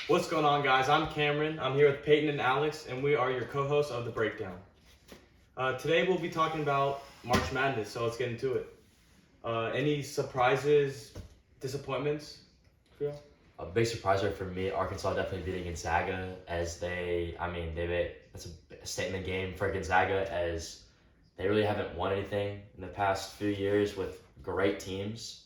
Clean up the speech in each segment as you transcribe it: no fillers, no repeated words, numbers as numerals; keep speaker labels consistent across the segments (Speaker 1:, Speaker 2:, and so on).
Speaker 1: What's going on, guys? I'm Cameron. I'm here with Peyton and Alex, and we are your co-hosts of The Breakdown. Today we'll be talking about March Madness, so let's get into it. Any surprises, disappointments for you?
Speaker 2: A big surpriser for me, Arkansas definitely beating Gonzaga that's a statement game for Gonzaga as they really haven't won anything in the past few years with great teams.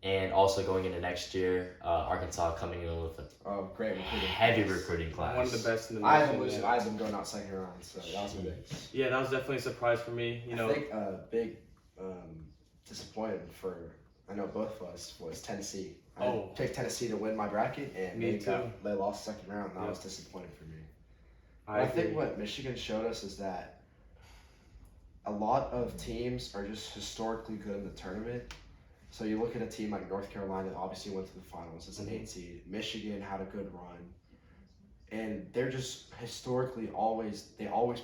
Speaker 2: And also going into next year, Arkansas coming in with a
Speaker 3: great recruiting
Speaker 2: heavy recruiting class.
Speaker 1: One of the best in the
Speaker 3: I
Speaker 1: nation.
Speaker 3: had them losing. I had them going out second round, so that was big.
Speaker 1: Yeah, that was definitely a surprise for me.
Speaker 3: I think a big disappointment for both of us was Tennessee. I picked Tennessee to win my bracket, and they lost second round. And that was disappointing for me. I think what Michigan showed us is that a lot of teams are just historically good in the tournament. So you look at a team like North Carolina that obviously went to the finals. It's an 8 seed. Michigan had a good run. And they're just historically always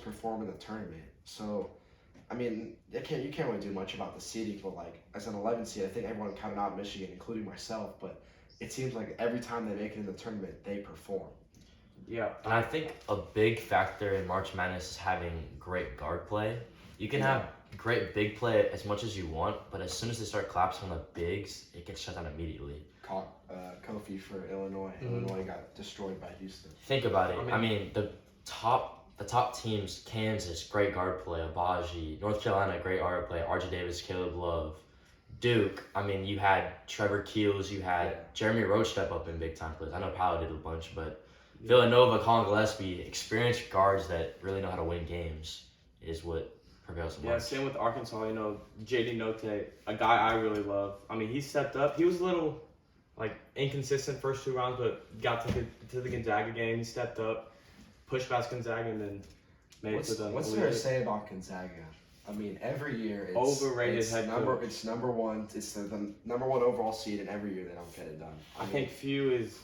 Speaker 3: perform in the tournament. So, I mean, you can't really do much about the seeding, but like as an 11 seed, I think everyone counted out Michigan, including myself. But it seems like every time they make it in the tournament, they perform.
Speaker 1: Yeah.
Speaker 2: And I think a big factor in March Madness is having great guard play. You can have great big play as much as you want, but as soon as they start collapsing on the bigs, it gets shut down immediately.
Speaker 3: Kofi for Illinois. Mm-hmm. Illinois got destroyed by Houston.
Speaker 2: Think about it. I mean the top teams: Kansas, great guard play; Abaji, North Carolina, great guard play; RJ Davis, Caleb Love, Duke. I mean, you had Trevor Keels, you had Jeremy Roach step up in big time plays. I know Powell did a bunch, but Villanova, Colin Gillespie, experienced guards that really know how to win games is what prevails so much.
Speaker 1: Yeah, same with Arkansas. JD Note, a guy I really love. I mean, he stepped up. He was a little inconsistent first 2 rounds, but got to the Gonzaga game. He stepped up, pushed past Gonzaga, and then made it to the.
Speaker 3: What's there to say about Gonzaga? I mean, every year it's
Speaker 1: overrated.
Speaker 3: It's number one. It's the number one overall seed, and every year they don't get it done.
Speaker 1: I think few is.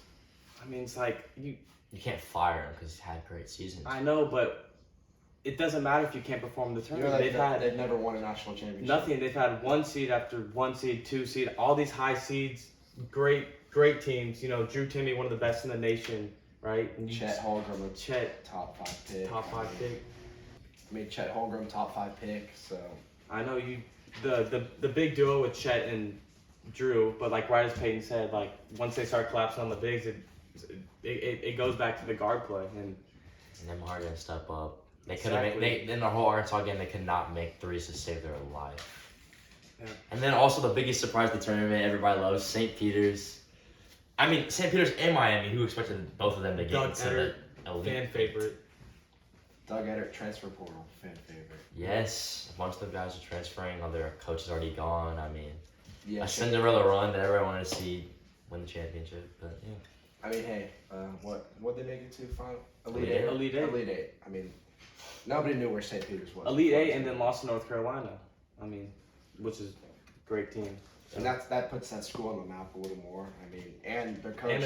Speaker 1: I mean, it's like you
Speaker 2: can't fire him because he's had great seasons.
Speaker 1: I know, but it doesn't matter if you can't perform in the tournament.
Speaker 3: They've never won a national championship.
Speaker 1: Nothing. They've had 1 seed after 1 seed, 2 seed, all these high seeds, great teams. Drew Timme, one of the best in the nation, right? And
Speaker 3: Chet Holmgren, top 5 pick.
Speaker 1: Top 5 pick.
Speaker 3: I mean, Chet Holmgren, top 5 pick. So
Speaker 1: I know the big duo with Chet and Drew, but right as Peyton said, once they start collapsing on the bigs, it goes back to the guard play and
Speaker 2: them hard to step up. They couldn't in the whole Arkansas game. They could not make threes to save their life. Yeah. And then also the biggest surprise of the tournament, everybody loves St. Peter's. I mean, St. Peter's and Miami. Who expected both of them to get into the elite?
Speaker 1: Fan favorite.
Speaker 3: Doug Edert, transfer portal, fan favorite.
Speaker 2: Yes, a bunch of the guys are transferring. Their coach is already gone. I mean, a Cinderella run that everyone wanted to see win the championship. But yeah.
Speaker 3: I mean, hey, what did they make it to final?
Speaker 1: Elite Eight.
Speaker 3: I mean. Nobody knew where St. Peter's was.
Speaker 1: Elite Eight and then lost to North Carolina. I mean, which is a great team.
Speaker 3: And that puts that school on the map a little more. I mean, and their coach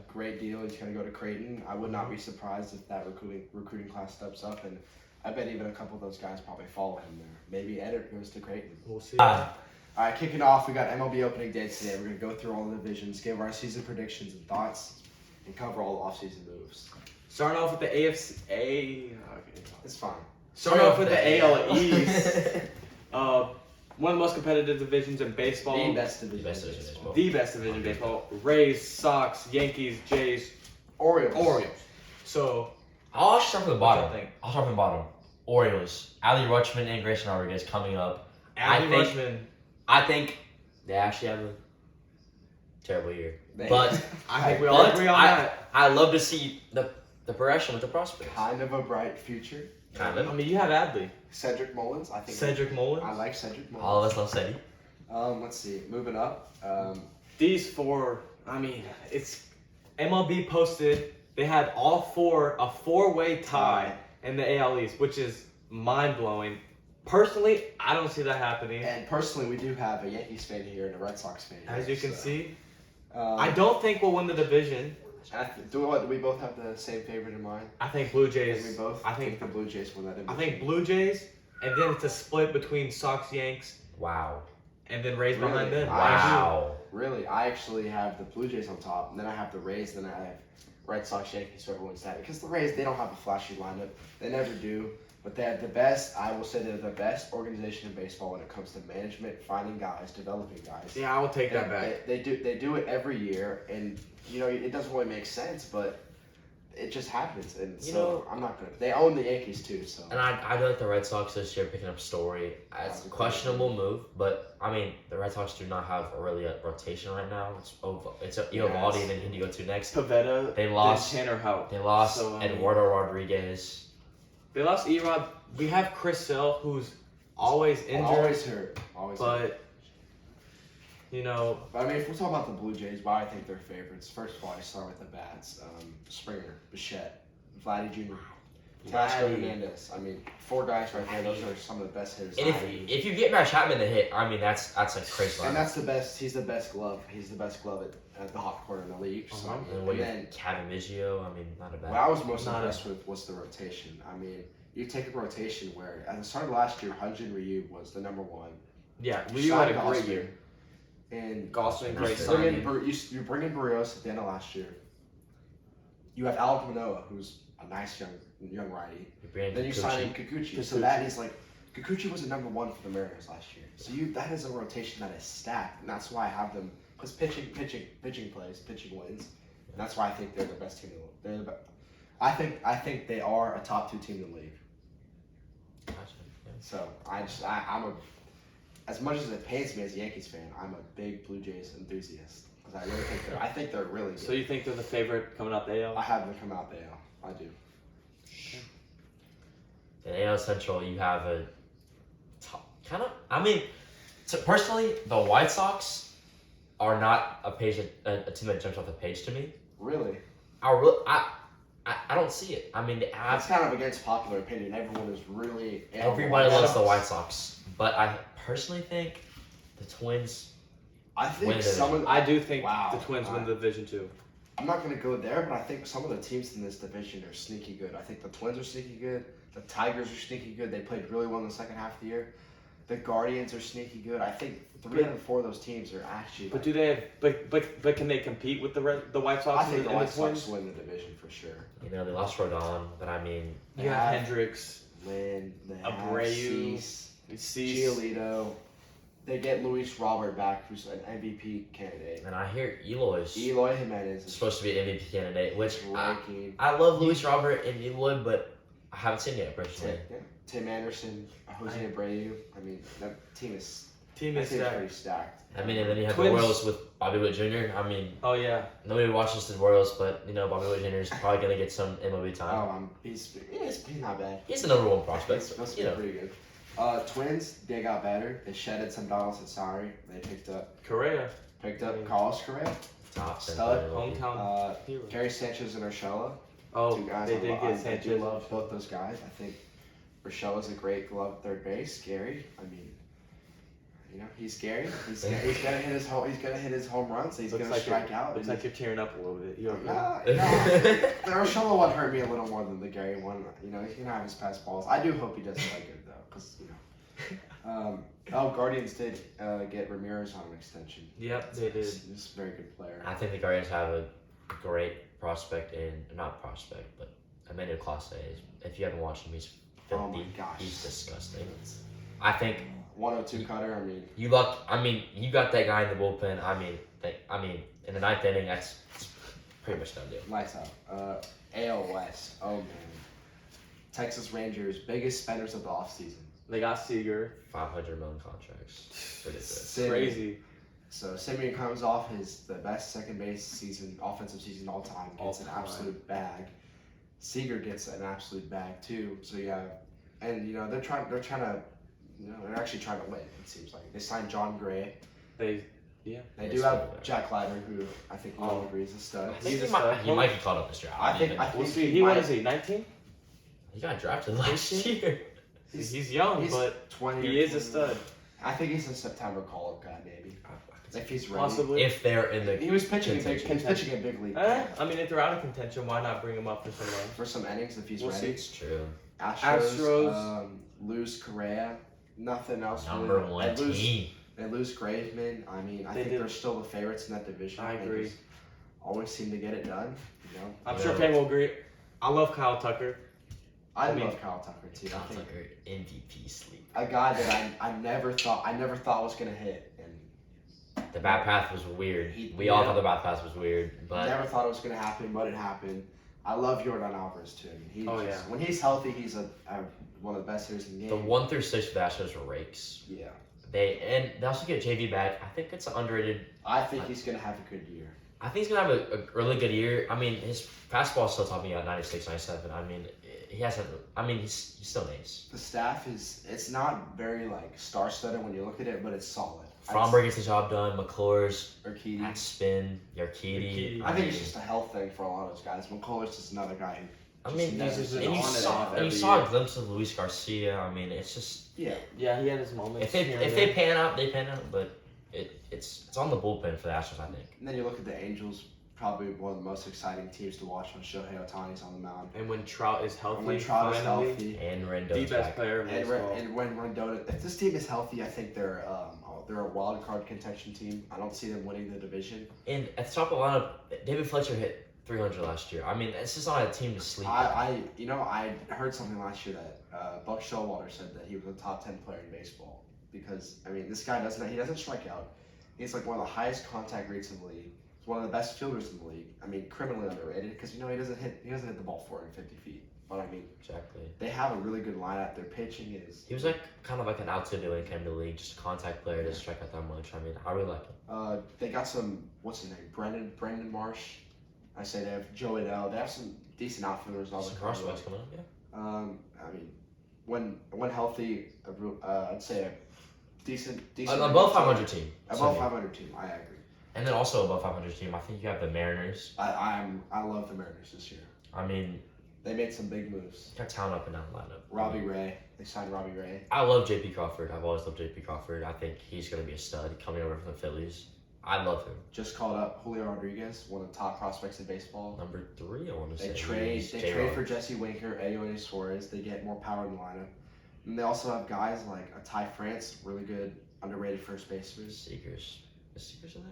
Speaker 3: great deal. He's going to go to Creighton. I would not be surprised if that recruiting class steps up, and I bet even a couple of those guys probably follow him there. Maybe Edert goes to Creighton.
Speaker 1: We'll see.
Speaker 3: All right, kicking off, we got MLB opening dates today. We're going to go through all the divisions, give our season predictions and thoughts, and cover all the off-season moves.
Speaker 1: Starting off with the AFC.
Speaker 3: It's fine.
Speaker 1: Starting off with the AL East. One of the most competitive divisions in baseball.
Speaker 3: The best division
Speaker 1: in baseball. Rays, Sox, Yankees, Jays, Orioles. So,
Speaker 2: I'll start from the bottom. Orioles. Adley Rutschman and Grayson Rodriguez coming up. I think they actually have a terrible year. But
Speaker 1: I think we all agree on that.
Speaker 2: I love to see the progression with the prospects.
Speaker 3: Kind of a bright future.
Speaker 2: Kind of.
Speaker 1: I mean, you have Adley.
Speaker 3: Cedric Mullins. I think.
Speaker 1: Cedric Mullins.
Speaker 3: I like Cedric Mullins.
Speaker 2: All of us love Cedric.
Speaker 3: Let's see. Moving up.
Speaker 1: These 4. I mean, it's MLB posted. They had all 4 a 4-way tie in the AL East, which is mind blowing. Personally, I don't see that happening.
Speaker 3: And personally, we do have a Yankees fan here and a Red Sox fan here.
Speaker 1: As you can see, I don't think we'll win the division.
Speaker 3: Do we both have the same favorite in mind?
Speaker 1: I think Blue Jays.
Speaker 3: We both. I think the Blue Jays win that division.
Speaker 1: I think Blue Jays, and then it's a split between Sox, Yanks.
Speaker 2: Wow.
Speaker 1: and then Rays
Speaker 3: Really?
Speaker 1: behind them.
Speaker 2: Wow.
Speaker 3: Really, I actually have the Blue Jays on top, and then I have the Rays, and then I have Red Sox, Yankees, so everyone's that. Because the Rays, they don't have a flashy lineup. They never do. But they have the best, I will say they're the best organization in baseball when it comes to management, finding guys, developing guys.
Speaker 1: Yeah, I will take that
Speaker 3: And
Speaker 1: back.
Speaker 3: They do it every year, and, you know, it doesn't really make sense, but it just happens. And
Speaker 2: You
Speaker 3: so
Speaker 2: know-
Speaker 3: I'm not going to. They own the Yankees, too, so.
Speaker 2: And I do like the Red Sox this year picking up Story. It's a questionable move, but I mean the Red Sox do not have really a rotation right now. It's Eovaldi, and then who do you go to next?
Speaker 1: Pavetta,
Speaker 2: They lost.
Speaker 1: Tanner Houck.
Speaker 2: They lost
Speaker 1: So, I mean-
Speaker 2: Eduardo Rodriguez.
Speaker 1: They lost Erod. We have Chris Sale, who's always injured,
Speaker 3: Always hurt. Always hurt.
Speaker 1: but you know,
Speaker 3: But I mean, if we're talking about the Blue Jays, why I think they're favorites, first of all, I start with the bats. Springer, Bichette, Vladdy Jr., Teoscar
Speaker 1: Vladdy.
Speaker 3: Hernandez. I mean, 4 guys right there. Those are some of the best hitters.
Speaker 2: And if you get Matt Chapman to hit, I mean that's a crazy
Speaker 3: And
Speaker 2: line.
Speaker 3: that's the best. He's the best glove. He's the best glove at the hot corner in the league. So,
Speaker 1: Uh-huh.
Speaker 2: And what you Kevin Biggio, I mean not a bad.
Speaker 3: what I was most
Speaker 1: Not
Speaker 3: impressed with was the rotation. I mean, you take a rotation where at the start of last year, Hyun-Jin Ryu was the number 1.
Speaker 1: yeah, Ryu had a
Speaker 3: Signed
Speaker 1: great
Speaker 3: Gosling.
Speaker 1: year.
Speaker 3: And
Speaker 1: Gosling, great
Speaker 2: Gosling.
Speaker 1: signing.
Speaker 3: you bring in Barrios at the end of last year. You have Alec Manoah, who's a nice young righty. Then you sign in Kikuchi. So that is like Kikuchi was a number 1 for the Mariners last year. So that is a rotation that is stacked, and that's why I have them because pitching plays, pitching wins, and that's why I think they're the best team in the league. They're the best. I think they are a top 2 team in the league. So I'm a as much as it pains me as a Yankees fan, I'm a big Blue Jays enthusiast because I think they're really good.
Speaker 1: So you think they're the favorite coming out the AL?
Speaker 3: I have them come out the AL. I do.
Speaker 2: In AL Central, you have a top, kind of. I mean, so personally, the White Sox are not a team that jumps off the page to me.
Speaker 3: Really?
Speaker 2: I don't see it. I mean,
Speaker 3: That's kind of against popular opinion. Everyone is really.
Speaker 2: everybody loves the White Sox, but I personally think the Twins.
Speaker 3: I
Speaker 2: Win
Speaker 3: think
Speaker 2: the
Speaker 3: some of.
Speaker 1: I do think
Speaker 3: Wow.
Speaker 1: the Twins win the division too.
Speaker 3: I'm not going to go there, but I think some of the teams in this division are sneaky good. I think the Twins are sneaky good. The Tigers are sneaky good. They played really well in the second half of the year. The Guardians are sneaky good. I think 3 out of 4 of those teams are actually.
Speaker 1: But do they have? But can they compete with the White Sox
Speaker 3: I think
Speaker 1: and
Speaker 3: the White
Speaker 1: Twins?
Speaker 3: Sox win the division for sure.
Speaker 2: You know, they lost Rodon, but I mean,
Speaker 1: You have Hendricks,
Speaker 3: Lynn, they have
Speaker 1: Abreu,
Speaker 3: Cease,
Speaker 1: Cease.
Speaker 3: Giolito. They get Luis Robert back, who's an MVP candidate.
Speaker 2: and I hear Eloy's
Speaker 3: Eloy Jimenez is
Speaker 2: supposed to be an MVP candidate, which
Speaker 3: ranking.
Speaker 2: I love Luis Robert and Eloy, but I haven't seen it yet personally.
Speaker 3: Tim Anderson, Jose Abreu. I mean, that team is
Speaker 1: Team is
Speaker 3: pretty stacked.
Speaker 2: I mean, and then you have
Speaker 1: Twins.
Speaker 2: the Royals with Bobby Witt Jr. I mean,
Speaker 1: Oh yeah.
Speaker 2: nobody watches the Royals, but you know Bobby Witt Jr. is probably gonna get some MLB time.
Speaker 3: He's not bad.
Speaker 2: He's the number 1 prospect.
Speaker 3: That's
Speaker 2: You know,
Speaker 3: pretty good. Twins, they got better. They shedded some Donaldson Sorry. They picked up
Speaker 1: Correa,
Speaker 3: Carlos Correa.
Speaker 2: top
Speaker 3: Stud,
Speaker 1: hometown hero.
Speaker 3: Gary Sanchez and Urshela.
Speaker 1: Oh,
Speaker 3: 2 guys
Speaker 1: they
Speaker 3: I
Speaker 1: did
Speaker 3: love.
Speaker 1: get
Speaker 3: I do
Speaker 1: Sanchez.
Speaker 3: love both those guys. I think Urshela's a great glove at third base. Gary, I mean, you know, he's scary. He's gonna hit his home. He's gonna hit his home runs. So he's
Speaker 1: Looks
Speaker 3: gonna
Speaker 1: like
Speaker 3: strike out.
Speaker 1: Looks like you're tearing up a little bit. You're okay.
Speaker 3: The Urshela one hurt me a little more than the Gary one. You know, he can have his pass balls. I do hope he doesn't play good though, because you know. Guardians did get Ramirez on an extension.
Speaker 1: Yep, they did.
Speaker 3: He's a very good player.
Speaker 2: I think the Guardians have a great prospect not prospect, but Emmanuel Clase. If you haven't watched him, he's filthy.
Speaker 3: Oh my gosh.
Speaker 2: He's disgusting. I think
Speaker 3: 102 cutter. I mean,
Speaker 2: you got that guy in the bullpen. I mean, in the 9th inning, that's pretty much done deal.
Speaker 3: lights out. AL West. Oh man. Texas Rangers, biggest spenders of the offseason.
Speaker 1: They got Seager.
Speaker 2: 500 million contracts. Ridiculous.
Speaker 1: Crazy.
Speaker 3: So Simeon comes off the best second base season, offensive season all time, gets an absolute bag. Seager gets an absolute bag too. So yeah, and you know they're actually trying to win. It seems like they signed John Gray. They do have Jack Leiter, who I think we all agree is a stud.
Speaker 2: I think
Speaker 1: He's a
Speaker 2: he might
Speaker 1: stud.
Speaker 2: get caught up this draft.
Speaker 3: I think
Speaker 1: We'll see. What is he? 19?
Speaker 2: He got drafted last year.
Speaker 1: He's young, but
Speaker 3: 20.
Speaker 1: he is a stud.
Speaker 3: I think he's a September call-up guy, maybe. If he's ready.
Speaker 1: Possibly.
Speaker 2: If they're in the
Speaker 3: He was pitching
Speaker 2: contention.
Speaker 3: a big league.
Speaker 1: I mean, if they're out of contention, why not bring him up for some run?
Speaker 3: For some innings, if he's
Speaker 1: We'll
Speaker 3: ready.
Speaker 2: It's true.
Speaker 3: Astros. Lose Correa. Nothing else.
Speaker 2: Number
Speaker 3: really.
Speaker 2: 1
Speaker 3: They lose
Speaker 2: team.
Speaker 3: They lose Graveman. I mean, I think they're still the favorites in that division.
Speaker 1: I agree.
Speaker 3: They just always seem to get it done. You know.
Speaker 1: I'm sure Payne will agree. I love Kyle Tucker.
Speaker 3: I love Kyle Tucker too.
Speaker 2: Kyle Tucker MVP sleep.
Speaker 3: A guy that I never thought was gonna hit, and
Speaker 2: the bat path was weird. We all thought the bat path was weird, but
Speaker 3: never thought it was gonna happen, but it happened. I love Jordan Alvarez too. I mean, when he's healthy, he's one of the best hitters in the game.
Speaker 2: The 1 through 6 for the Astros were rakes.
Speaker 3: Yeah.
Speaker 2: They also get JV back. I think it's underrated.
Speaker 3: I think he's gonna have a good year.
Speaker 2: I think he's gonna have a really good year. I mean, his fastball still taught me at 96, 97. I mean, he's still nice.
Speaker 3: The staff it's not very like star-studded when you look at it, but it's solid.
Speaker 2: Fromberg gets the job done. McCullers
Speaker 3: Urquidy
Speaker 2: at spin. Urquidy.
Speaker 3: I think it's just a health thing for a lot of those guys. McCullers is another guy who.
Speaker 2: You saw a glimpse of Luis Garcia. I mean, it's just
Speaker 1: he had his moments.
Speaker 2: If they pan out, they pan out. But it's on the bullpen for the Astros, I think.
Speaker 3: And then you look at the Angels, probably one of the most exciting teams to watch when Shohei Ohtani's on the mound.
Speaker 1: And when Trout is healthy,
Speaker 2: and Rendon's
Speaker 1: the best player in baseball.
Speaker 3: And when Rendon, if this team is healthy, I think they're a wild card contention team. I don't see them winning the division.
Speaker 2: And at the top of the lineup, David Fletcher hit 300 last year. I mean, it's just not a team to sleep.
Speaker 3: I heard something last year that Buck Showalter said that he was a top 10 player in baseball because I mean this guy doesn't strike out. He's like one of the highest contact rates in the league. He's one of the best fielders in the league. I mean, criminally underrated because he doesn't hit the ball 450 feet. But I mean,
Speaker 2: exactly.
Speaker 3: They have a really good lineup. Their pitching is.
Speaker 2: He was like kind of like an outside when he came to the league, just a contact player, doesn't strike out that much. I mean, I really like him.
Speaker 3: They got some. What's his name? Brendan Marsh. I say they have Joe Adele. They have some decent outfielders.
Speaker 2: Some prospects coming up, yeah.
Speaker 3: I mean, when healthy, I'd say a decent.
Speaker 2: Above 500 team.
Speaker 3: Above 500 team, I agree.
Speaker 2: And then also above 500 team, I think you have the Mariners.
Speaker 3: I love the Mariners this year.
Speaker 2: I mean,
Speaker 3: they made some big moves.
Speaker 2: Got talent up and down the lineup.
Speaker 3: Robbie Ray. They signed Robbie Ray.
Speaker 2: I love J.P. Crawford. I've always loved J.P. Crawford. I think he's going to be a stud coming over from the Phillies. I love him.
Speaker 3: Just called up Julio Rodriguez, one of the top prospects in baseball.
Speaker 2: Number 3, I want to say.
Speaker 3: They trade for Jesse Winker, Eloy Suarez. They get more power in the lineup. And they also have guys like Ty France, really good, underrated first baseman.
Speaker 2: Seegers. Is Seegers in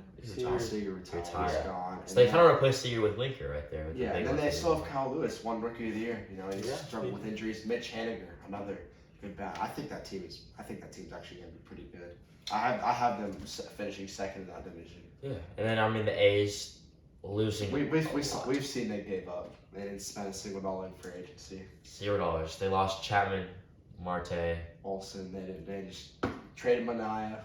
Speaker 3: there? Seager retired. He's gone.
Speaker 2: So they kind of replaced Seager with Winker right there.
Speaker 3: Yeah, and then they still have Kyle Lewis, one rookie of the year. He's struggled with injuries. Mitch Haniger, another good bat. I think that team's actually gonna be pretty good. I have them finishing second in that division.
Speaker 2: Yeah, and then I mean the A's losing.
Speaker 3: We've seen they gave up. They didn't spend a single dollar in free agency.
Speaker 2: $0. They lost Chapman, Marte,
Speaker 3: Olsen. They just traded Manaea.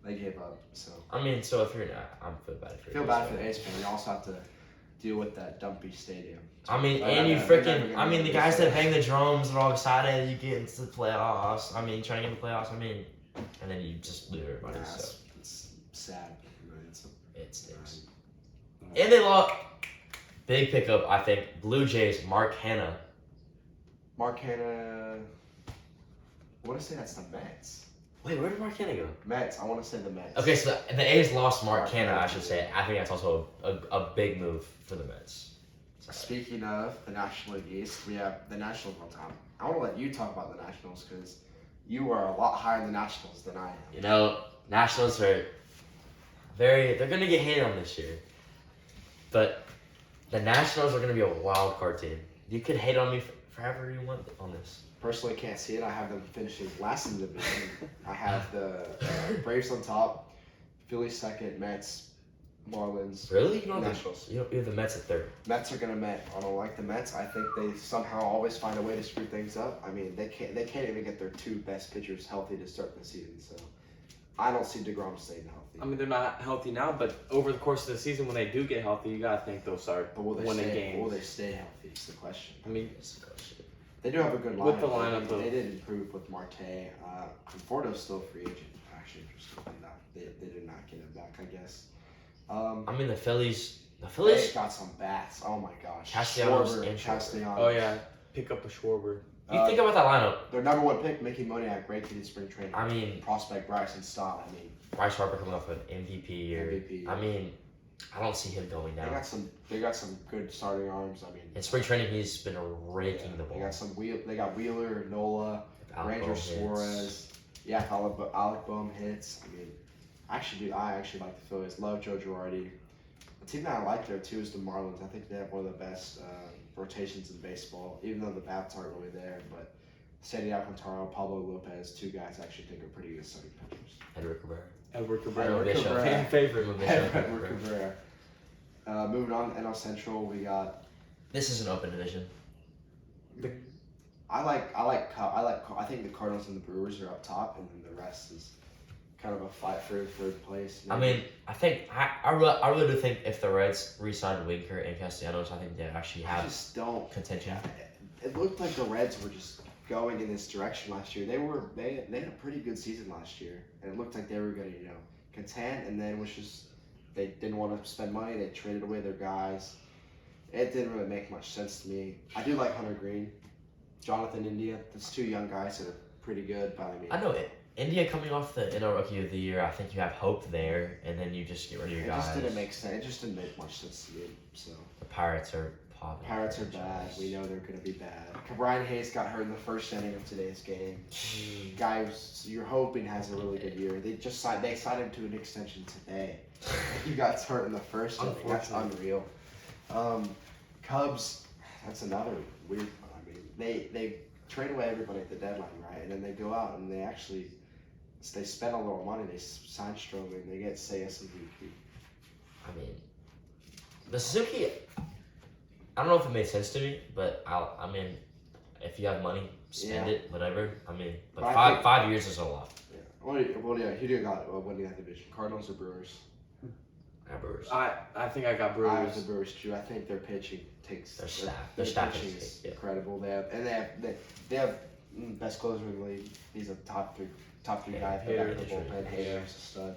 Speaker 3: They gave up. So
Speaker 2: I mean, so if you're not, I feel bad for you.
Speaker 3: Feel bad for the A's fan. You also have to deal with that dumpy stadium.
Speaker 2: I mean, and you freaking. I mean, the guys that bang the drums are all excited. You get into the playoffs. I mean, trying to get in the playoffs. I mean, and then you just lose everybody. So
Speaker 3: it's sad.
Speaker 2: It stinks. And they lost. Big pickup, I think. Blue Jays, Mark Hanna.
Speaker 3: Mark Hanna. I want to say that's the Mets.
Speaker 2: Wait, where did Mark Hanna go?
Speaker 3: Mets. I want to say the Mets.
Speaker 2: Okay, so the A's lost Mark Hanna, I should say. I think that's also a big move for the Mets.
Speaker 3: Speaking of the National League East, we have the Nationals on top. I want to let you talk about the Nationals because you are a lot higher in the Nationals than I am.
Speaker 2: Nationals are they're going to get hated on this year. But the Nationals are going to be a wild card team. You could hate on me forever you want on this.
Speaker 3: Personally, can't see it. I have them finishing last in the division. I have the Braves on top, Phillies second, Mets, Marlins.
Speaker 2: Really?
Speaker 3: Nationals.
Speaker 2: You have the Mets at third.
Speaker 3: Mets are gonna Met. I don't like the Mets. I think they somehow always find a way to screw things up. I mean, they can't even get their 2 best pitchers healthy to start the season. So I don't see DeGrom staying healthy.
Speaker 1: I mean, they're not healthy now, but over the course of the season, when they do get healthy, you gotta think they'll start winning games.
Speaker 3: Will they stay healthy? Is the question.
Speaker 1: I mean,
Speaker 3: they do have a good lineup.
Speaker 1: With the lineup,
Speaker 3: they did improve with Marte. Conforto's still a free agent. Actually, interestingly enough, they did not get him back. I guess.
Speaker 2: I mean, the Phillies
Speaker 3: They got some bats. Oh my gosh.
Speaker 2: Castellanos.
Speaker 1: Oh yeah, pick up a Schwarber.
Speaker 2: You think about that lineup.
Speaker 3: Their number 1 pick, Mickey Moniak, great kid in spring training.
Speaker 2: I mean,
Speaker 3: prospect Bryson Stott. I mean,
Speaker 2: Bryce Harper coming off an MVP year. I mean, I don't see him going down.
Speaker 3: They got some good starting arms. I mean,
Speaker 2: in spring training, he's been raking the ball.
Speaker 3: They got Wheeler, Nola, Ranger Suarez. Yeah, Alec Boehm hits. I mean, I actually like the Phillies. Love Joe Girardi. The team that I like there too is the Marlins. I think they have one of the best rotations in baseball, even though the bats aren't really there. But Sandy Alcantara, Pablo Lopez, two guys I actually think are pretty good starting pitchers.
Speaker 2: Edward Cabrera.
Speaker 1: Edward
Speaker 3: Edward Cabrera.
Speaker 1: Fan favorite.
Speaker 3: Edward Cabrera. Moving on, NL Central, we got.
Speaker 2: This is an open division.
Speaker 3: I think the Cardinals and the Brewers are up top, and then the rest is kind of a fight for third place.
Speaker 2: I mean, I really do think if the Reds re-signed Winker and Castellanos, I think they actually have contention.
Speaker 3: It looked like the Reds were just going in this direction last year. They had a pretty good season last year, and it looked like they were going to contend. And then it was just they didn't want to spend money. They traded away their guys. It didn't really make much sense to me. I do like Hunter Green, Jonathan India. That's two young guys that are pretty good. But I mean,
Speaker 2: I know it. India coming off the NL Rookie of the Year, I think you have hope there, and then you just get rid of your guys.
Speaker 3: It just didn't make sense. It just didn't make much sense to me. So
Speaker 2: the Pirates are popping.
Speaker 3: Pirates are bad. We know they're going to be bad. Brian Hayes got hurt in the first inning of today's game. Guy you're hoping has a really good year. They signed him to an extension today. He got hurt in the first inning. That's unreal. Cubs, that's another weird one. I mean, they trade away everybody at the deadline, right? And then they go out and they spend a little money. They sign Stroman. They get Seiya Suzuki.
Speaker 2: I mean, the Suzuki. I don't know if it made sense to me, but I mean, if you have money, spend it, whatever. I mean, but five years is a lot.
Speaker 3: Yeah. Who do you got winning that division? Cardinals or Brewers?
Speaker 2: Brewers.
Speaker 1: I think I got Brewers.
Speaker 3: I have the Brewers too. I think their pitching takes.
Speaker 2: Their staff
Speaker 3: pitching is incredible. They have best closer in the league. He's a top three guy. Bullpen hitter, a stud.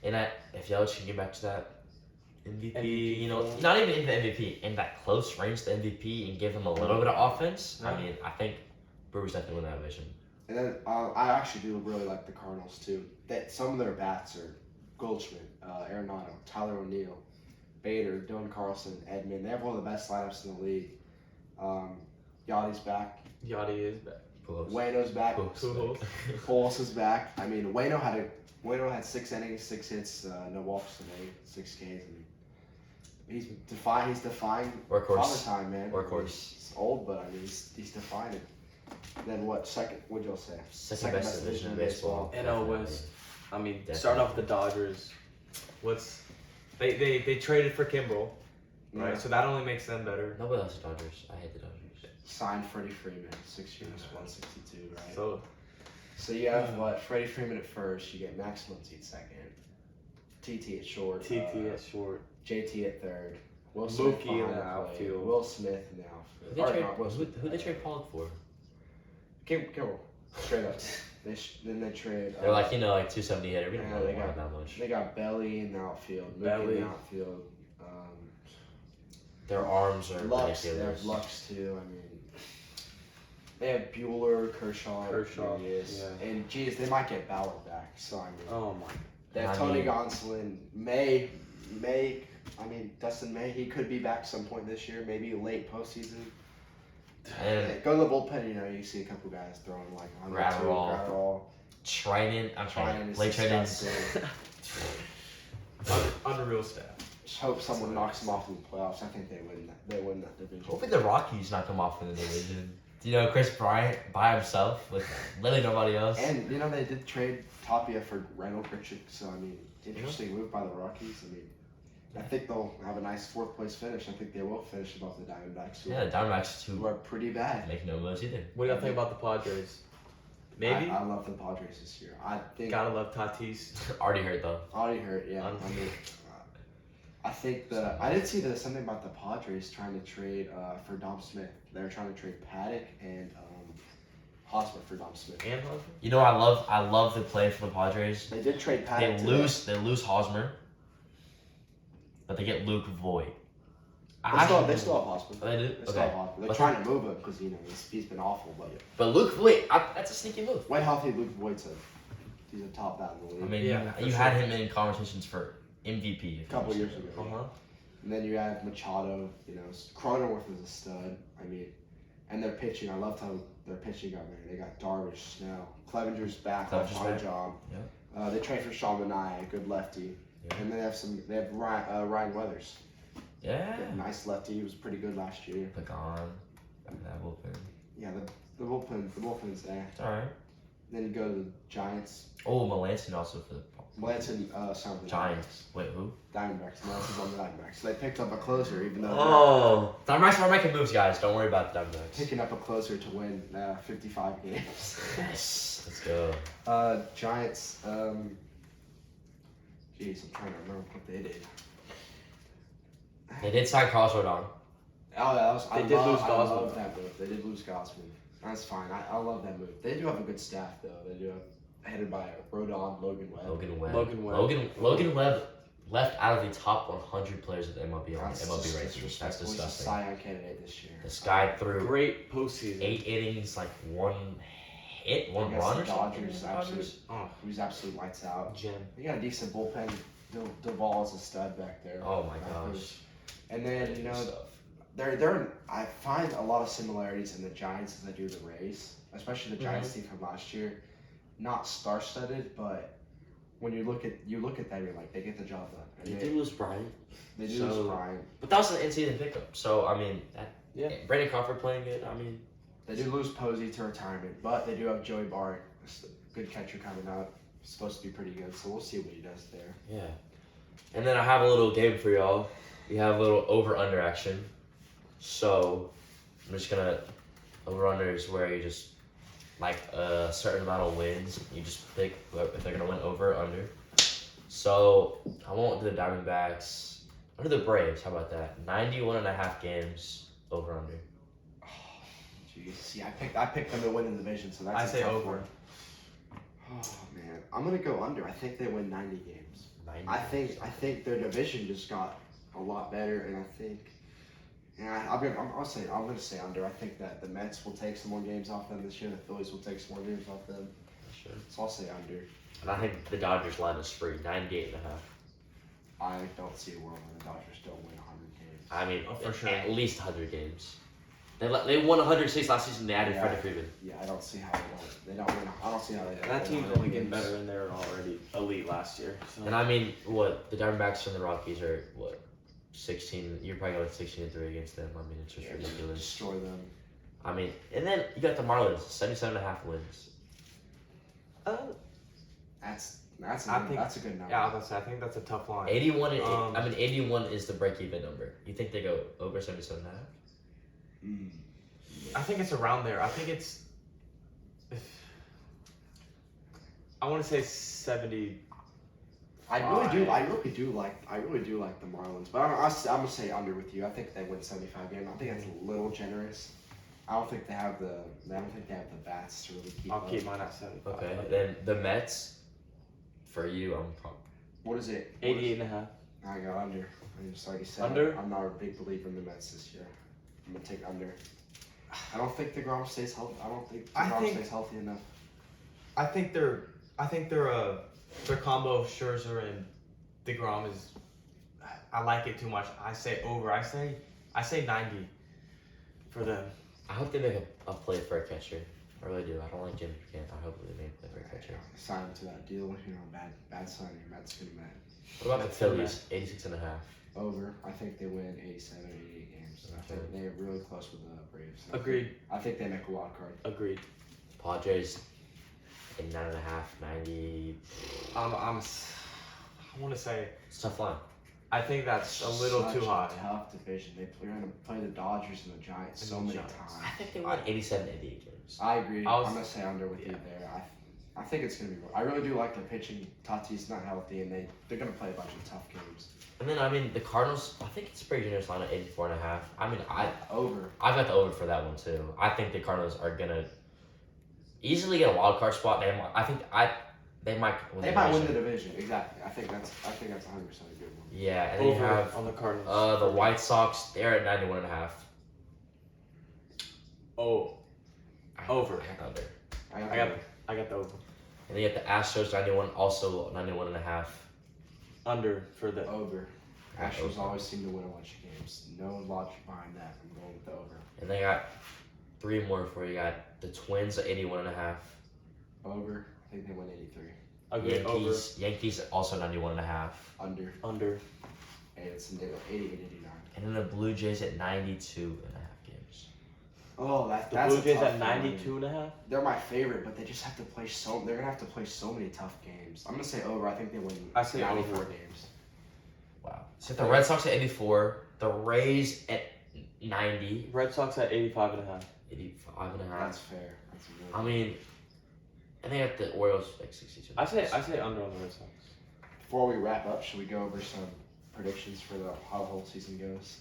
Speaker 2: And if Yelich can get back to that MVP, not even in the MVP, in that close range to MVP, and give them a little bit of offense. I mean, I think Brewers definitely win that division.
Speaker 3: And then I actually do really like the Cardinals too. That some of their bats are Goldschmidt, Arenado, Tyler O'Neill, Bader, Dylan Carlson, Edman. They have one of the best lineups in the league. Yachty's back.
Speaker 1: Yachty is back.
Speaker 3: Waino's back. Pujols is back. I mean, Waino had 6 innings, 6 hits, no walks today, 6 Ks. I mean, he's defying
Speaker 2: Workhorse.
Speaker 3: father time, man.
Speaker 2: Workhorse.
Speaker 3: He's old, but I mean, he's defying it. Then what? What'd y'all say?
Speaker 2: Second best division in baseball.
Speaker 1: NL West. I mean, starting off with the Dodgers. They traded for Kimbrel, right? So that only makes them better.
Speaker 2: Nobody likes the Dodgers. I hate the Dodgers.
Speaker 3: Signed Freddie Freeman, 6 years, 162, right? So you have Freddie Freeman at first. You get Max Muncy at second. TT at short. JT at third. Will Smith
Speaker 1: Mookie in the outfield.
Speaker 3: Will Smith in the outfield.
Speaker 2: Who they trade Pollock for?
Speaker 3: Kimbrel. Straight up. Then they trade.
Speaker 2: They're like 270 hitter. We don't really want that much.
Speaker 3: They got Belly in the outfield. Mookie in the outfield.
Speaker 2: Their arms are ridiculous.
Speaker 3: They have Lux too. I mean, they have Bueller, Kershaw, and geez, they might get Bauer back. So I mean,
Speaker 1: oh my.
Speaker 3: They have Tony Gonsolin, May. I mean, Dustin May. He could be back some point this year, maybe late postseason.
Speaker 2: And
Speaker 3: go to the bullpen. You see a couple guys throwing like
Speaker 2: Gratterall. Treinen. Late Treinen.
Speaker 1: Unreal staff.
Speaker 3: Just hope someone knocks them off in the playoffs. I think they win that division.
Speaker 2: Hopefully the Rockies knock them off in the division. Chris Bryant by himself with literally nobody else.
Speaker 3: And they did trade Tapia for Randall Grichuk. So I mean, interesting move by the Rockies. I mean, I think they'll have a nice 4th place finish. I think they will finish above the Diamondbacks.
Speaker 2: The Diamondbacks
Speaker 3: who are pretty bad.
Speaker 2: Make no moves either.
Speaker 1: What do y'all think about the Padres? Maybe.
Speaker 3: I love the Padres this year. I think.
Speaker 1: Gotta love Tatis.
Speaker 2: Already hurt though.
Speaker 3: Yeah. I mean, I think I did see something about the Padres trying to trade for Dom Smith. They were trying to trade Paddock and Hosmer for Dom Smith.
Speaker 1: And Hosmer?
Speaker 2: I love the play for the Padres.
Speaker 3: They did trade Paddock.
Speaker 2: They lose Hosmer, but they get Luke Voigt.
Speaker 3: They still have Hosmer.
Speaker 2: They do?
Speaker 3: They still have Hosmer. They're trying to move him because he's been awful.
Speaker 2: But Luke Voigt, that's a sneaky move.
Speaker 3: When healthy, Luke Voigt's he's a top bat in the league.
Speaker 2: I mean, you had him in conversations for MVP
Speaker 3: a couple years ago. And then you have Machado. Cronenworth is a stud. I mean, And their pitching, I loved how their pitching got there. They got Darvish, Snell, Clevenger's back,
Speaker 2: Clevenger's
Speaker 3: on
Speaker 2: back.
Speaker 3: job.
Speaker 2: Yeah.
Speaker 3: They trade for Sean Manaea, a good lefty.
Speaker 2: Yeah.
Speaker 3: And they have Ryan Weathers.
Speaker 2: Yeah.
Speaker 3: Nice lefty. He was pretty good last year.
Speaker 2: Pagan. That bullpen.
Speaker 3: Yeah, the bullpen's there.
Speaker 2: It's alright.
Speaker 3: Then you go to the Giants.
Speaker 2: Oh, Melanson also for the
Speaker 3: Melanson signed with the
Speaker 2: Giants. Wait, who?
Speaker 3: Diamondbacks. Melanson's on the Diamondbacks. So they picked up a closer, even though
Speaker 2: Oh, Diamondbacks are making moves, guys. Don't worry about the Diamondbacks.
Speaker 3: picking up a closer to win 55 games.
Speaker 2: Yes, let's go.
Speaker 3: Giants. Jeez, I'm trying to remember what they did.
Speaker 2: They did sign Carlos Rodon.
Speaker 3: Oh, that was.
Speaker 1: They did lose
Speaker 3: I love
Speaker 1: Gosman.
Speaker 3: that move. They did lose Gosman. That's fine. I love that move. They do have a good staff though. They do have headed by Rodon, Logan Webb.
Speaker 2: Logan Webb left out of the top 100 players of the MLB on
Speaker 3: That's
Speaker 2: MLB
Speaker 3: just
Speaker 2: rankings. That's
Speaker 3: disrespectful. He's a
Speaker 2: disgusting.
Speaker 3: Cy Young candidate this year.
Speaker 2: This guy threw
Speaker 1: Great postseason.
Speaker 2: 8 innings, like 1 hit, 1
Speaker 3: Against
Speaker 2: run
Speaker 3: the
Speaker 2: or something.
Speaker 3: Dodgers,
Speaker 1: Oh,
Speaker 3: He was absolute lights out.
Speaker 1: gem.
Speaker 3: They got a decent bullpen. Duvall is a stud back there.
Speaker 2: Oh my gosh.
Speaker 3: And then
Speaker 2: Stuff.
Speaker 3: I find a lot of similarities in the Giants as I do the Rays, especially the Giants team from last year. Not star-studded, but when you look at them, you're like, they get the job done.
Speaker 2: They
Speaker 3: And
Speaker 2: did lose Bryant.
Speaker 3: they do lose Brian.
Speaker 2: But that was an in-season pickup. So, I mean,
Speaker 1: Yeah.
Speaker 2: Brandon Crawford playing good. I mean,
Speaker 3: They do lose Posey to retirement, but they do have Joey Bart, a good catcher coming up. Supposed to be pretty good, so we'll see what he does there.
Speaker 2: yeah. And then I have a little game for y'all. We have a little over-under action. So, I'm just going to... Over-under is where you just... Like a certain amount of wins. You just pick if they're going to win over or under. So, I won't do the Diamondbacks. I'll do the Braves. How about that? 91.5 games over-under.
Speaker 3: Jeez, see, I picked them to win in the division, so that's
Speaker 1: I
Speaker 3: a
Speaker 1: say
Speaker 3: tough
Speaker 1: over.
Speaker 3: one. Oh man, I'm gonna go under. I think they win 90 games.
Speaker 2: 90.
Speaker 3: I think their division just got a lot better, and I think, I'm gonna say under. I think that the Mets will take some more games off them this year. The Phillies will take some more games off them.
Speaker 2: Sure.
Speaker 3: So I'll say under.
Speaker 2: And I think the Dodgers line is free, 98.5.
Speaker 3: I don't see a world where the Dodgers don't win 100 games.
Speaker 2: I mean,
Speaker 1: Oh, for sure.
Speaker 2: at least 100 games. They won 106 last season. They added
Speaker 3: Yeah.
Speaker 2: Freddie Freeman.
Speaker 3: Yeah, I don't see how they don't win. I don't see how they.
Speaker 1: That
Speaker 3: win
Speaker 1: team's
Speaker 3: 100
Speaker 1: only getting
Speaker 3: games.
Speaker 1: better, and they're already elite last year. So.
Speaker 2: And I mean, what the Diamondbacks and the Rockies are 16. You're probably going 16-3 against them. I mean, it's just
Speaker 3: Yeah,
Speaker 2: ridiculous.
Speaker 3: destroy them.
Speaker 2: I mean, and then you got the Marlins, 77.5 wins.
Speaker 3: That's
Speaker 1: I think-
Speaker 3: that's a good number.
Speaker 1: Yeah, I was gonna say, I think that's a tough line.
Speaker 2: 81 and
Speaker 1: Um,
Speaker 2: 81 is the break-even number. You think they go over 77.5?
Speaker 3: Mm.
Speaker 1: I think it's around there. I think it's. I want to say 70.
Speaker 3: I really do like the Marlins, but I'm gonna say under with you. I think they win 75 games. I think that's a little generous. I don't think they have the bats to really keep.
Speaker 1: I'll
Speaker 3: up.
Speaker 1: keep mine at 75.
Speaker 2: Okay, then the Mets. For you, I'm probably.
Speaker 3: What is it?
Speaker 1: 88.5.
Speaker 3: I got under. I just already said
Speaker 1: Under?
Speaker 3: I'm not a big believer in the Mets this year. I'm gonna take under. I don't think DeGrom stays healthy. I don't think DeGrom stays healthy enough.
Speaker 1: I think their combo of Scherzer and DeGrom is. I like it too much. I say over. I say 90 for them.
Speaker 2: I hope they make a play for a catcher. I really do. I don't like Jimmy Buchanan. I hope they make a play for a catcher.
Speaker 3: Sign him to that deal. Bad signing. Mets gonna mad.
Speaker 2: What about the
Speaker 1: That's so
Speaker 2: Phillies? 86.5.
Speaker 3: Over. I think they win 87, 88 games. I think they're really close with the Braves.
Speaker 1: Agreed.
Speaker 3: I think they make a wild card.
Speaker 1: Agreed.
Speaker 2: Padres. 89.5, 90.
Speaker 1: I want to say.
Speaker 2: It's a tough line.
Speaker 1: I think that's a little
Speaker 3: Such
Speaker 1: too high.
Speaker 3: A tough division. They're gonna play the Dodgers and the Giants
Speaker 1: And
Speaker 3: so
Speaker 1: the
Speaker 3: many
Speaker 1: Giants.
Speaker 3: times.
Speaker 2: I think they won 87, 88 games.
Speaker 3: I agree.
Speaker 1: I was-
Speaker 3: I'm gonna say under with you there. I think it's gonna be. I really do like their pitching. Tati's not healthy, and they're gonna play a bunch of tough games.
Speaker 2: And then, the Cardinals, I think it's a pretty generous line at 84.5. I mean,
Speaker 3: Over.
Speaker 2: I've got the over for that one, too. I think the Cardinals are going to easily get a wild card spot. They might win
Speaker 3: They
Speaker 2: the
Speaker 3: might win the
Speaker 2: division.
Speaker 3: division. Exactly. I think that's 100% a good one.
Speaker 2: Yeah, and then you
Speaker 1: Over
Speaker 2: have
Speaker 1: on the Cardinals.
Speaker 2: the White Sox. They're at 91.5.
Speaker 1: Oh, over.
Speaker 2: I got the under.
Speaker 1: I got the over.
Speaker 2: And then you have the Astros, 91, also 91.5.
Speaker 1: Under for the.
Speaker 3: Over.
Speaker 2: Yeah,
Speaker 3: Astros
Speaker 2: over.
Speaker 3: always seem to win a bunch of games. No logic behind that. I'm going with the over.
Speaker 2: And they got 3 more for you. Got the Twins at 81.5.
Speaker 3: Over. I think they win 83.
Speaker 1: Okay, over.
Speaker 2: Yankees also 91.5.
Speaker 3: Under.
Speaker 1: Under.
Speaker 3: And it's 88 and 89.
Speaker 2: And then the Blue Jays at 92.5 games.
Speaker 3: Oh,
Speaker 1: The
Speaker 3: that's
Speaker 1: Blue
Speaker 3: a
Speaker 1: Jays
Speaker 3: tough
Speaker 1: at
Speaker 3: one.
Speaker 1: 92.5.
Speaker 3: They're my favorite, but they just have to play so. They're gonna have to play so many tough games. I'm gonna say over. I think they win.
Speaker 1: I say
Speaker 3: 94
Speaker 1: over.
Speaker 3: games.
Speaker 2: Wow. So the Red Sox at 84. The Rays at 90.
Speaker 1: Red Sox at 85.5.
Speaker 2: 85.5.
Speaker 3: That's fair. That's a good.
Speaker 2: I mean, I think at the Orioles like 62.
Speaker 1: I say under on the Red Sox.
Speaker 3: Before we wrap up, should we go over some predictions for how the whole season goes?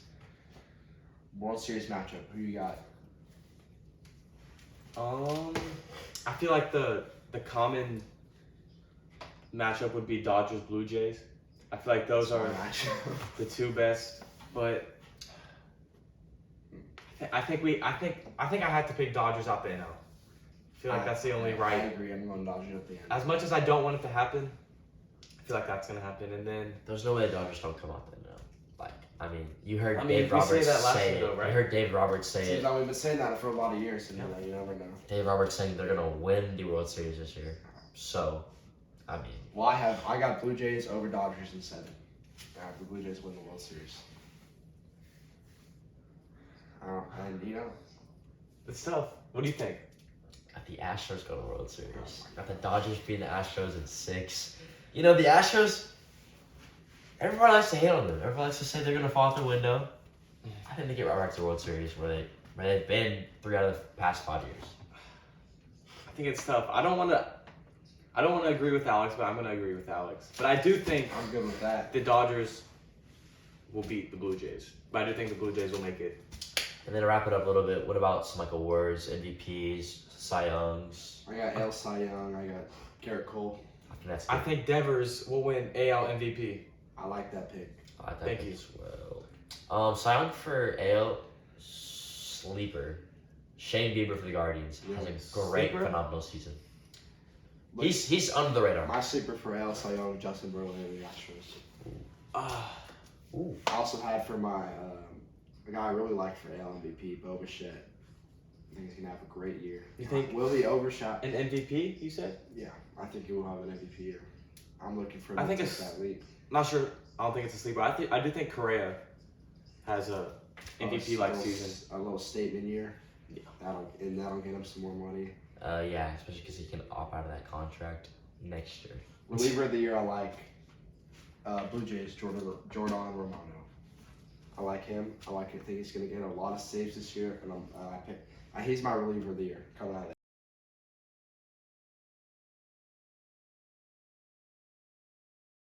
Speaker 3: World Series matchup. Who you got?
Speaker 1: I feel like the common matchup would be Dodgers Blue Jays. I feel like those are the two best, but I think I had to pick Dodgers out the NL. I feel like that's the only
Speaker 3: I
Speaker 1: right.
Speaker 3: agree. I'm going Dodgers at the end.
Speaker 1: As much as I don't want it to happen, I feel like that's gonna happen, and then
Speaker 2: There's no way the Dodgers don't come out there now. Like, I mean, you heard
Speaker 1: I mean,
Speaker 2: Dave
Speaker 1: we say
Speaker 2: Roberts
Speaker 1: that last
Speaker 2: say
Speaker 1: year,
Speaker 2: it.
Speaker 1: though, right?
Speaker 2: You heard Dave Roberts say
Speaker 3: See,
Speaker 2: it.
Speaker 3: now we've been saying that for a lot of years, and you never know.
Speaker 2: Dave Roberts saying they're gonna win the World Series this year. So, I mean,
Speaker 3: Well, I got Blue Jays over Dodgers in 7. I have the Blue Jays win the World Series. And
Speaker 1: it's tough. What do you think?
Speaker 2: got the Astros go to the World Series. Got the Dodgers beating the Astros in 6. You know, the Astros. Everybody likes to hate on them. Everybody likes to say they're gonna fall out the window. I think they get right back to the World Series where they've been 3 out of the past 5 years.
Speaker 1: I think it's tough. I don't want to agree with Alex, but I'm going to agree with Alex. But I do think
Speaker 3: I'm good with that.
Speaker 1: the Dodgers will beat the Blue Jays. But I do think the Blue Jays will make it.
Speaker 2: And then to wrap it up a little bit, what about some like awards, MVPs, Cy Youngs?
Speaker 3: I got AL Cy Young. I got Garrett Cole.
Speaker 2: I think that's
Speaker 1: I
Speaker 2: good.
Speaker 1: think Devers will win AL MVP.
Speaker 3: I like that pick.
Speaker 2: I like that
Speaker 1: Thank
Speaker 2: pick
Speaker 1: you.
Speaker 2: as well. Cy Young for AL sleeper. Shane Bieber for the Guardians has a great,
Speaker 1: Sleeper?
Speaker 2: phenomenal season.
Speaker 3: Look,
Speaker 2: He's under the radar.
Speaker 3: my sleeper for AL Cy Young, Justin Verlander, the Astros.
Speaker 2: Ooh.
Speaker 3: I also had for my the guy I really like for AL MVP, Bo Bichette. I think he's gonna have a great year.
Speaker 1: You think
Speaker 3: will he overshot?
Speaker 1: an MVP, you said?
Speaker 3: Yeah, I think he will have an MVP year. I'm looking for him
Speaker 1: I
Speaker 3: to
Speaker 1: think
Speaker 3: take
Speaker 1: it's-
Speaker 3: that leap.
Speaker 1: Not sure. I don't think it's a sleeper. I do think Correa has a MVP-like season.
Speaker 3: A little statement year.
Speaker 1: Yeah.
Speaker 3: That'll get him some more money.
Speaker 2: Yeah, especially because he can opt out of that contract next year.
Speaker 3: Reliever of the year, I like Blue Jays, Jordan Romano. I like him. I think he's going to get a lot of saves this year, and he's my reliever of the year coming out of